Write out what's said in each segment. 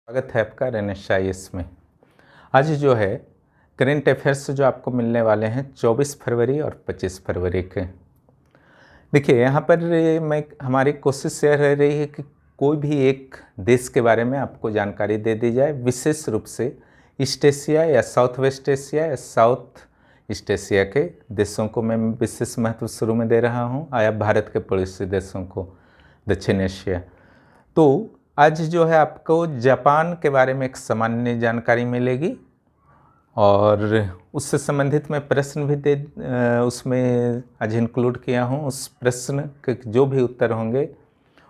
स्वागत है आपका रेनेसाइंस में। आज जो है करेंट अफेयर्स जो आपको मिलने वाले हैं 24 फरवरी और 25 फरवरी के। देखिए यहाँ पर हमारी कोशिश यह रह रही है कि कोई भी एक देश के बारे में आपको जानकारी दे दी जाए, विशेष रूप से ईस्ट एशिया या साउथ वेस्ट एशिया या साउथ ईस्ट एशिया के देशों को मैं विशेष महत्व शुरू में दे रहा हूँ, या भारत के पड़ोसी देशों को, दक्षिण एशिया। तो आज जो है आपको जापान के बारे में एक सामान्य जानकारी मिलेगी और उससे संबंधित मैं प्रश्न भी उसमें आज इंक्लूड किया हूँ। उस प्रश्न के जो भी उत्तर होंगे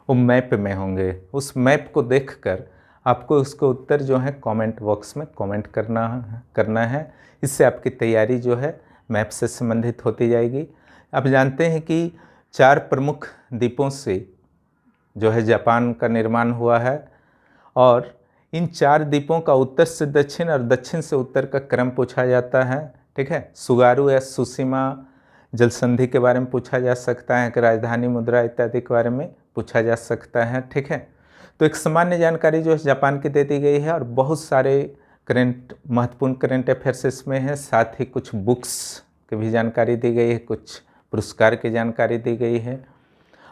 वो मैप में होंगे। उस मैप को देखकर आपको उसके उत्तर जो है कमेंट बॉक्स में कमेंट करना है। इससे आपकी तैयारी जो है मैप से संबंधित होती जाएगी। आप जानते हैं कि 4 प्रमुख द्वीपों से जो है जापान का निर्माण हुआ है और इन 4 द्वीपों का उत्तर से दक्षिण और दक्षिण से उत्तर का क्रम पूछा जाता है। ठीक है, सुगारू या सुशीमा जल संधि के बारे में पूछा जा सकता है, कि राजधानी मुद्रा इत्यादि के बारे में पूछा जा सकता है। ठीक है, तो एक सामान्य जानकारी जो है जापान की दे दी गई है और बहुत सारे महत्वपूर्ण करेंट अफेयर्स इसमें है। साथ ही कुछ बुक्स की भी जानकारी दी गई है, कुछ पुरस्कार की जानकारी दी गई है।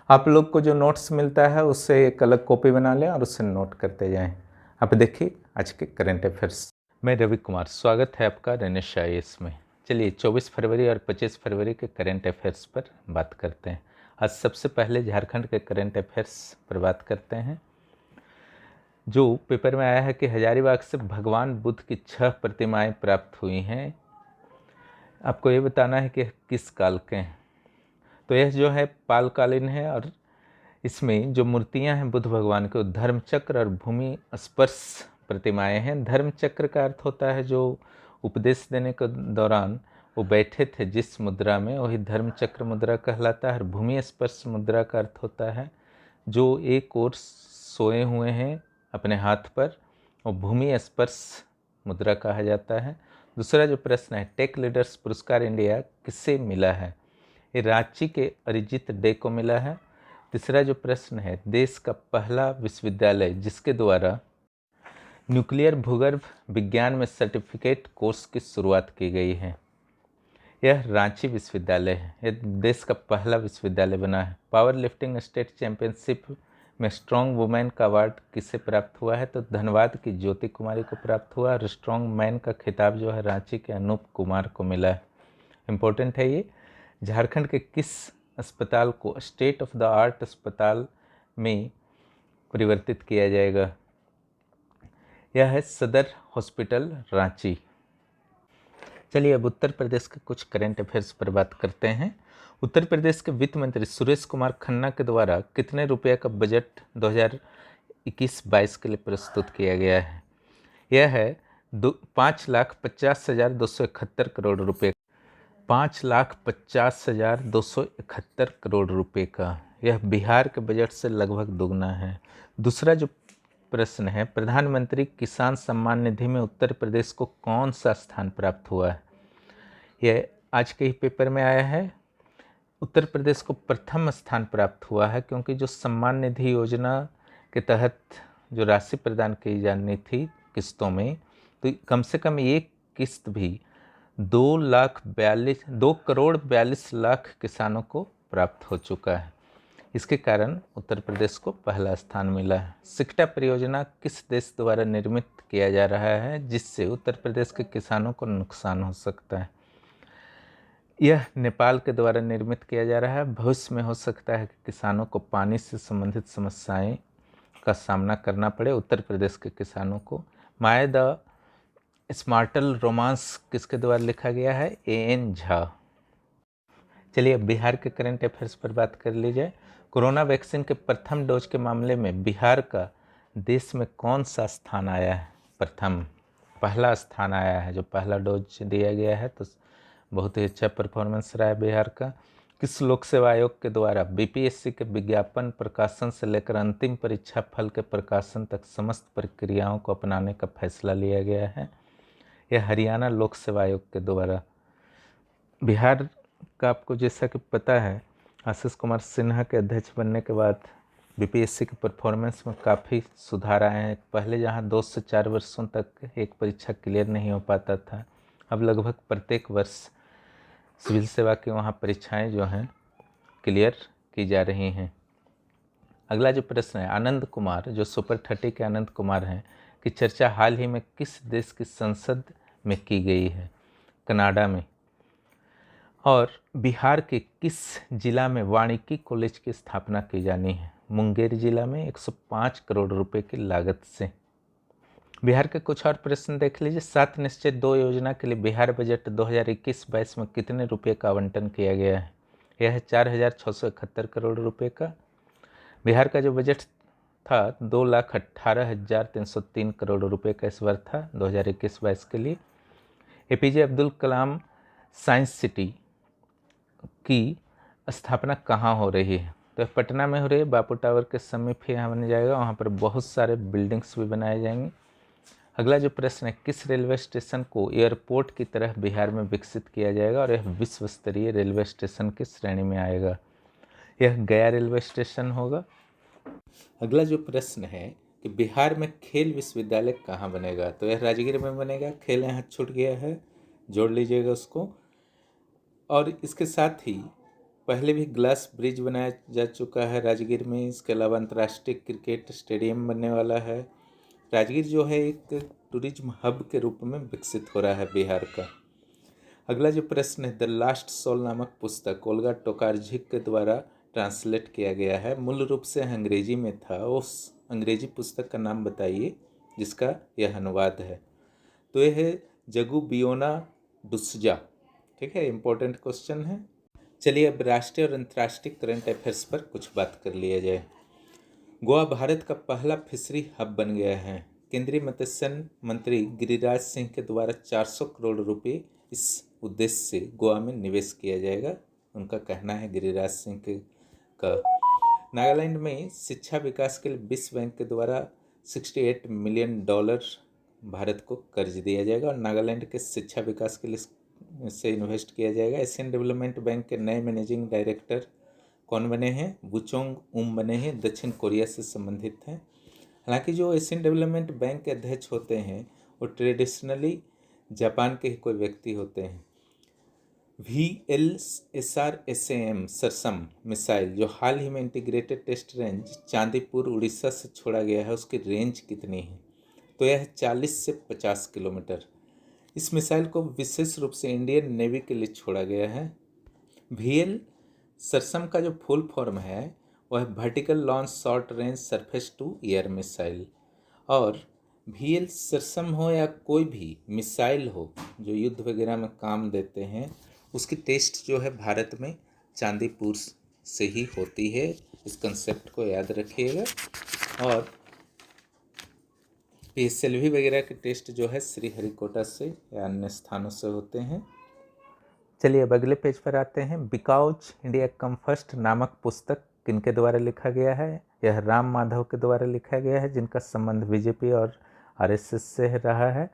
आप लोग को जो नोट्स मिलता है उससे एक अलग कॉपी बना लें और उससे नोट करते जाएं। आप देखिए आज के करेंट अफेयर्स। मैं रवि कुमार, स्वागत है आपका रेनेसाइंस में। चलिए 24 फरवरी और 25 फरवरी के करेंट अफेयर्स पर बात करते हैं। आज सबसे पहले झारखंड के करेंट अफेयर्स पर बात करते हैं। जो पेपर में आया है कि हजारीबाग से भगवान बुद्ध की 6 प्रतिमाएँ प्राप्त हुई हैं। आपको ये बताना है कि किस काल के हैं। तो यह जो है पालकालीन है और इसमें जो मूर्तियां हैं बुद्ध भगवान के, धर्मचक्र और भूमि स्पर्श प्रतिमाएं हैं। धर्मचक्र का अर्थ होता है जो उपदेश देने के दौरान वो बैठे थे जिस मुद्रा में, वही धर्मचक्र मुद्रा कहलाता है। और भूमि स्पर्श मुद्रा का अर्थ होता है जो एक ओर सोए हुए हैं अपने हाथ पर, और भूमि स्पर्श मुद्रा कहा जाता है। दूसरा जो प्रश्न है, टेक लीडर्स पुरस्कार इंडिया किससे मिला है? ये रांची के अरिजीत डे को मिला है। तीसरा जो प्रश्न है, देश का पहला विश्वविद्यालय जिसके द्वारा न्यूक्लियर भूगर्भ विज्ञान में सर्टिफिकेट कोर्स की शुरुआत की गई है, यह रांची विश्वविद्यालय है। यह देश का पहला विश्वविद्यालय बना है। पावर लिफ्टिंग स्टेट चैंपियनशिप में स्ट्रॉन्ग वुमेन का अवार्ड किसे प्राप्त हुआ है? तो धनबाद की ज्योति कुमारी को प्राप्त हुआ। और स्ट्रॉन्ग मैन का खिताब जो है रांची के अनूप कुमार को मिला है। इम्पोर्टेंट है ये। झारखंड के किस अस्पताल को स्टेट ऑफ द आर्ट अस्पताल में परिवर्तित किया जाएगा? यह है सदर हॉस्पिटल रांची। चलिए अब उत्तर प्रदेश के कुछ करेंट अफेयर्स पर बात करते हैं। उत्तर प्रदेश के वित्त मंत्री सुरेश कुमार खन्ना के द्वारा कितने रुपये का बजट 2021-22 के लिए प्रस्तुत किया गया है? यह है 5,50,271 करोड़ रुपये। 5,50,271 करोड़ रुपये का। यह बिहार के बजट से लगभग दुगना है। दूसरा जो प्रश्न है, प्रधानमंत्री किसान सम्मान निधि में उत्तर प्रदेश को कौन सा स्थान प्राप्त हुआ है? यह आज के ही पेपर में आया है। उत्तर प्रदेश को प्रथम स्थान प्राप्त हुआ है, क्योंकि जो सम्मान निधि योजना के तहत जो राशि प्रदान की जानी थी किस्तों में, तो कम से कम एक किस्त भी 2,42,00,000 किसानों को प्राप्त हो चुका है। इसके कारण उत्तर प्रदेश को पहला स्थान मिला है। सिक्टा परियोजना किस देश द्वारा निर्मित किया जा रहा है जिससे उत्तर प्रदेश के किसानों को नुकसान हो सकता है? यह नेपाल के द्वारा निर्मित किया जा रहा है। भविष्य में हो सकता है कि किसानों को पानी से संबंधित समस्याएं का सामना करना पड़े उत्तर प्रदेश के किसानों को। माय द स्मार्टल रोमांस किसके द्वारा लिखा गया है? A.N. झा। चलिए बिहार के करंट अफेयर्स पर बात कर ली जाए। कोरोना वैक्सीन के प्रथम डोज के मामले में बिहार का देश में कौन सा स्थान आया है? पहला स्थान आया है। जो पहला डोज दिया गया है तो बहुत ही अच्छा परफॉर्मेंस रहा है बिहार का। किस लोक सेवा आयोग के द्वारा बीपीएससी के विज्ञापन प्रकाशन से लेकर अंतिम परीक्षा फल के प्रकाशन तक समस्त प्रक्रियाओं को अपनाने का फैसला लिया गया है? यह हरियाणा लोक सेवा आयोग के द्वारा। बिहार का आपको जैसा कि पता है, आशीष कुमार सिन्हा के अध्यक्ष बनने के बाद बीपीएससी के परफॉर्मेंस में काफ़ी सुधार आए हैं। पहले जहां 2 से 4 वर्षों तक एक परीक्षा क्लियर नहीं हो पाता था, अब लगभग प्रत्येक वर्ष सिविल सेवा की वहां परीक्षाएं जो हैं क्लियर की जा रही हैं। अगला जो प्रश्न है, आनंद कुमार जो सुपर 30 के आनंद कुमार हैं की चर्चा हाल ही में किस देश की संसद में की गई है? कनाडा में। और बिहार के किस जिला में वानिकी कॉलेज की स्थापना की जानी है? मुंगेर जिला में 105 करोड़ रुपए की लागत से। बिहार के कुछ और प्रश्न देख लीजिए। 7 निश्चय 2 योजना के लिए बिहार बजट 2021-22 में कितने रुपए का आवंटन किया गया है? यह है 4,671 करोड़ रुपए का। बिहार का जो बजट था 2,18,303 करोड़ रुपए का इस बार था 2021-22 के लिए। APJ Abdul Kalam science city की स्थापना कहाँ हो रही है? तो पटना में हो रही है, बापू टावर के समीप ही यहाँ बन जाएगा। वहाँ पर बहुत सारे बिल्डिंग्स भी बनाए जाएंगे। अगला जो प्रश्न है, किस रेलवे स्टेशन को एयरपोर्ट की तरह बिहार में विकसित किया जाएगा और यह विश्व स्तरीय रेलवे स्टेशन की श्रेणी में आएगा? यह गया रेलवे स्टेशन होगा। अगला जो प्रश्न है कि बिहार में खेल विश्वविद्यालय कहाँ बनेगा? तो यह राजगीर में बनेगा। खेल यहाँ छूट गया है, जोड़ लीजिएगा उसको। और इसके साथ ही पहले भी ग्लास ब्रिज बनाया जा चुका है राजगीर में। इसके अलावा अंतर्राष्ट्रीय क्रिकेट स्टेडियम बनने वाला है। राजगीर जो है एक टूरिज्म हब के रूप में विकसित हो रहा है बिहार का। अगला जो प्रश्न है, द लास्ट सोल नामक पुस्तक ओल्गा टोकार्जिक के द्वारा ट्रांसलेट किया गया है, मूल रूप से अंग्रेजी में था। उस अंग्रेजी पुस्तक का नाम बताइए जिसका यह अनुवाद है। तो यह है जगू बियोना डुस्जा। ठीक है, इंपॉर्टेंट क्वेश्चन है। चलिए अब राष्ट्रीय और अंतर्राष्ट्रीय करंट अफेयर्स पर कुछ बात कर लिया जाए। गोवा भारत का पहला फिशरी हब बन गया है। केंद्रीय मत्स्य मंत्री गिरिराज सिंह के द्वारा 400 करोड़ रुपए इस उद्देश्य से गोवा में निवेश किया जाएगा, उनका कहना है गिरिराज सिंह का। नागालैंड में शिक्षा विकास के लिए विश्व बैंक के द्वारा $68 मिलियन भारत को कर्ज दिया जाएगा और नागालैंड के शिक्षा विकास के लिए से इन्वेस्ट किया जाएगा। एशियन डेवलपमेंट बैंक के नए मैनेजिंग डायरेक्टर कौन बने हैं? वुचोंग उम बने हैं, दक्षिण कोरिया से संबंधित हैं। हालांकि जो एशियन डेवलपमेंट बैंक के अध्यक्ष होते हैं वो ट्रेडिशनली जापान के ही कोई व्यक्ति होते हैं। VLSR-SAM सरसम मिसाइल जो हाल ही में integrated test range Chandipur Orissa से छोड़ा गया है, उसकी रेंज कितनी है? तो यह 40 से 50 किलोमीटर। इस मिसाइल को विशेष रूप से इंडियन नेवी के लिए छोड़ा गया है। VL सरसम का जो फुल फॉर्म है वह vertical launch short range surface to air missile. और VL सरसम हो या कोई भी मिसाइल हो जो युद्ध वगैरह में काम देते हैं, उसकी टेस्ट जो है भारत में चांदीपुर से ही होती है। इस कंसेप्ट को याद रखिएगा। और PSLV वगैरह के टेस्ट जो है श्रीहरिकोटा से या अन्य स्थानों से होते हैं। चलिए अब अगले पेज पर आते हैं। बिकॉज इंडिया कम फर्स्ट नामक पुस्तक किनके द्वारा लिखा गया है? यह राम माधव के द्वारा लिखा गया है, जिनका संबंध बीजेपी और RSS से रहा है।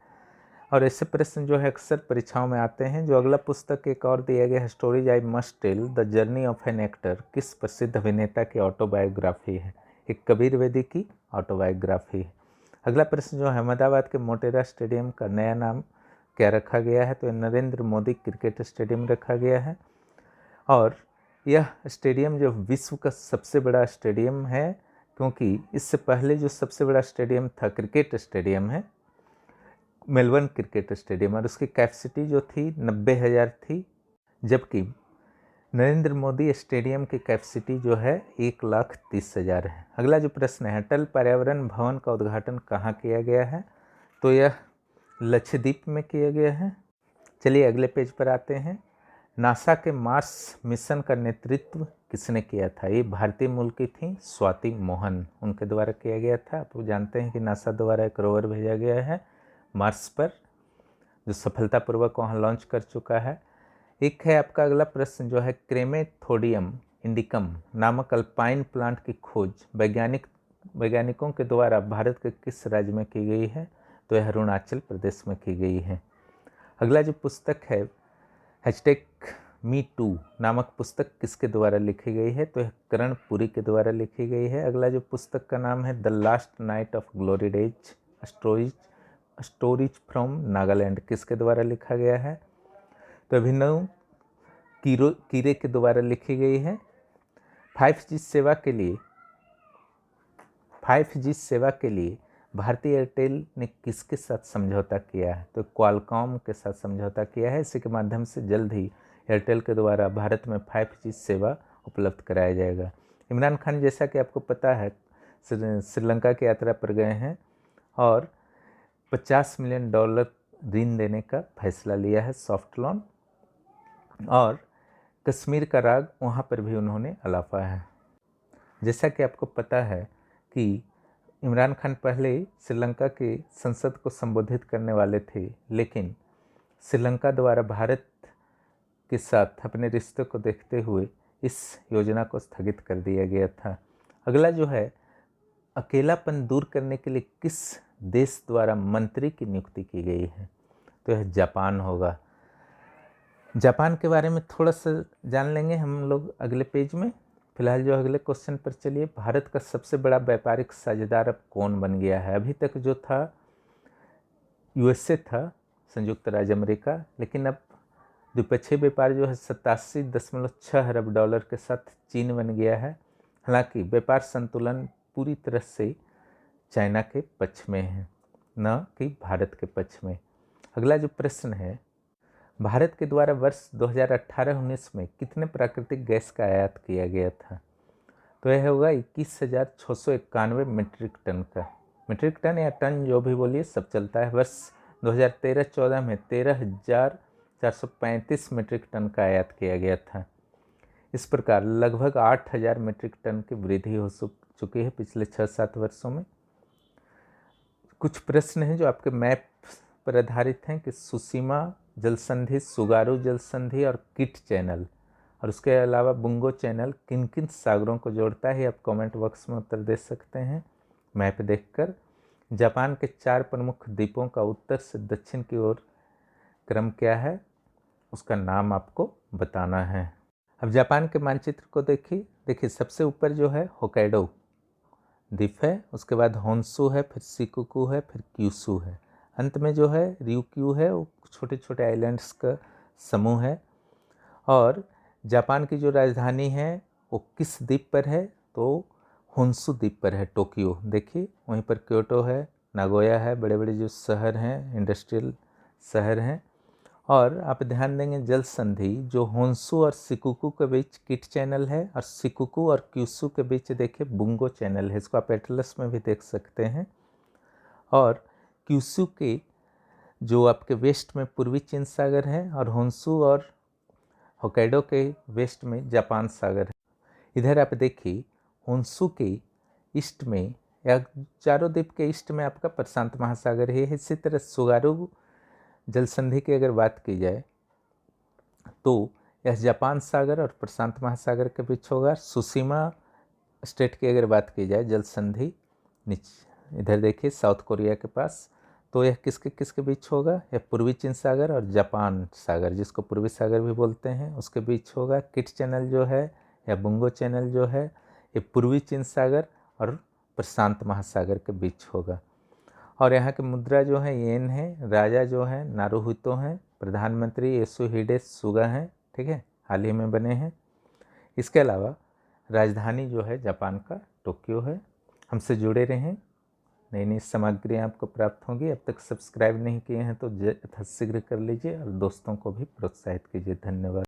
और ऐसे प्रश्न जो है अक्सर परीक्षाओं में आते हैं। जो अगला पुस्तक एक और दिया गया है, stories I must tell the journey of an actor, किस प्रसिद्ध अभिनेता की ऑटोबायोग्राफी है? एक कबीर वेदी की ऑटोबायोग्राफी है। अगला प्रश्न जो अहमदाबाद के मोटेरा स्टेडियम का नया नाम क्या रखा गया है? तो नरेंद्र मोदी क्रिकेट स्टेडियम रखा गया है। और यह स्टेडियम जो विश्व का सबसे बड़ा स्टेडियम है, क्योंकि इससे पहले जो सबसे बड़ा स्टेडियम था क्रिकेट स्टेडियम है मेलबर्न क्रिकेट स्टेडियम, और उसकी कैपेसिटी जो थी 90,000 थी, जबकि नरेंद्र मोदी स्टेडियम की कैपेसिटी जो है 1,30,000 है। अगला जो प्रश्न है, अटल पर्यावरण भवन का उद्घाटन कहाँ किया गया है? तो यह लक्षद्वीप में किया गया है। चलिए अगले पेज पर आते हैं। नासा के मार्स मिशन का नेतृत्व किसने किया था? ये भारतीय मूल की थी, स्वाति मोहन, उनके द्वारा किया गया था। आप जानते हैं कि नासा द्वारा एक रोवर भेजा गया है मार्स पर, जो सफलतापूर्वक वहाँ लॉन्च कर चुका है। एक है आपका अगला प्रश्न जो है, क्रेमेथोडियम इंडिकम नामक अल्पाइन प्लांट की खोज वैज्ञानिकों के द्वारा भारत के किस राज्य में की गई है? तो यह अरुणाचल प्रदेश में की गई है। अगला जो पुस्तक है, मी टू नामक पुस्तक किसके द्वारा लिखी गई है? तो यह करण पुरी के द्वारा लिखी गई है। अगला जो पुस्तक का नाम है the last night of glory days stories from Nagaland, किसके द्वारा लिखा गया है? तो अभिनव कीरे के द्वारा लिखी गई है। 5G सेवा के लिए भारतीय एयरटेल ने किसके साथ समझौता किया है? तो क्वालकॉम के साथ समझौता किया है। इसी के माध्यम से जल्द ही एयरटेल के द्वारा भारत में 5G सेवा उपलब्ध कराया जाएगा। इमरान खान जैसा कि आपको पता है श्रीलंका की यात्रा पर गए हैं और $50 मिलियन ऋण देने का फैसला लिया है, सॉफ्ट लोन, और कश्मीर का राग वहाँ पर भी उन्होंने अलापा है। जैसा कि आपको पता है कि इमरान खान पहले श्रीलंका की संसद को संबोधित करने वाले थे, लेकिन श्रीलंका द्वारा भारत के साथ अपने रिश्ते को देखते हुए इस योजना को स्थगित कर दिया गया था। अगला जो है, अकेलापन दूर करने के लिए किस देश द्वारा मंत्री की नियुक्ति की गई है? तो यह जापान होगा। जापान के बारे में थोड़ा सा जान लेंगे हम लोग अगले पेज में। फिलहाल जो अगले क्वेश्चन पर चलिए, भारत का सबसे बड़ा व्यापारिक साझेदार अब कौन बन गया है? अभी तक जो था USA था, संयुक्त राज्य अमेरिका, लेकिन अब द्विपक्षीय व्यापार जो है $87.6 अरब के साथ चीन बन गया है। हालांकि व्यापार संतुलन पूरी तरह से चाइना के पक्ष में है, न कि भारत के पक्ष में। अगला जो प्रश्न है, भारत के द्वारा वर्ष 2018-19 में कितने प्राकृतिक गैस का आयात किया गया था? तो यह होगा 21,691 मीट्रिक टन का। मीट्रिक टन या टन जो भी बोलिए सब चलता है। वर्ष 2013-14 में 13,435 मीट्रिक टन का आयात किया गया था। इस प्रकार लगभग 8,000 मीट्रिक टन की वृद्धि हो चुकी है पिछले 6-7 वर्षों में। कुछ प्रश्न हैं जो आपके मैप पर आधारित हैं कि सुसीमा जल संधि, सुगारू जल संधि और किट चैनल, और उसके अलावा बुंगो चैनल किन किन सागरों को जोड़ता है? आप कमेंट बॉक्स में उत्तर दे सकते हैं मैप देखकर। जापान के 4 प्रमुख द्वीपों का उत्तर से दक्षिण की ओर क्रम क्या है? उसका नाम आपको बताना है। अब जापान के मानचित्र को देखिए सबसे ऊपर जो है होक्काइडो द्वीप है, उसके बाद होन्शु है, फिर शिकोकू है, फिर क्यूशू है, अंत में जो है ryukyu है, वो छोटे छोटे आइलैंड्स का समूह है। और जापान की जो राजधानी है वो किस द्वीप पर है? तो होन्शु द्वीप पर है, टोक्यो। देखिए वहीं पर क्योटो है, नागोया है, बड़े बड़े जो शहर हैं, इंडस्ट्रियल शहर हैं। और आप ध्यान देंगे जल संधि जो होन्शु और शिकोकू के बीच किट चैनल है, और शिकोकू और क्यूशू के बीच देखिए बुंगो चैनल है। इसको आप एटलस में भी देख सकते हैं। और क्यूशू के जो आपके वेस्ट में पूर्वी चीन सागर है, और होन्शु और होक्काइडो के वेस्ट में जापान सागर है। इधर आप देखिए होन्शु के ईस्ट में या चारों द्वीप के ईस्ट में आपका प्रशांत महासागर है। इसी तरह सुगारू जल संधि की अगर बात की जाए तो यह जापान सागर और प्रशांत महासागर के बीच होगा। सुसीमा स्टेट की अगर बात की जाए जल संधि नीचे इधर देखिए साउथ कोरिया के पास, तो यह किसके बीच होगा? यह पूर्वी चीन सागर और जापान सागर, जिसको पूर्वी सागर भी बोलते हैं, उसके बीच होगा। किट चैनल जो है या बुंगो चैनल जो है ये पूर्वी चीन सागर और प्रशांत महासागर के बीच होगा। और यहाँ की मुद्रा जो है येन है, राजा जो है नारुहितो हैं, प्रधानमंत्री योशिहिडे सुगा हैं, ठीक है, हाल ही में बने हैं। इसके अलावा राजधानी जो है जापान का टोक्यो है। हमसे जुड़े रहें, नई नई सामग्री आपको प्राप्त होंगी। अब तक सब्सक्राइब नहीं किए हैं तो यथाशीघ्र कर लीजिए और दोस्तों को भी प्रोत्साहित कीजिए। धन्यवाद।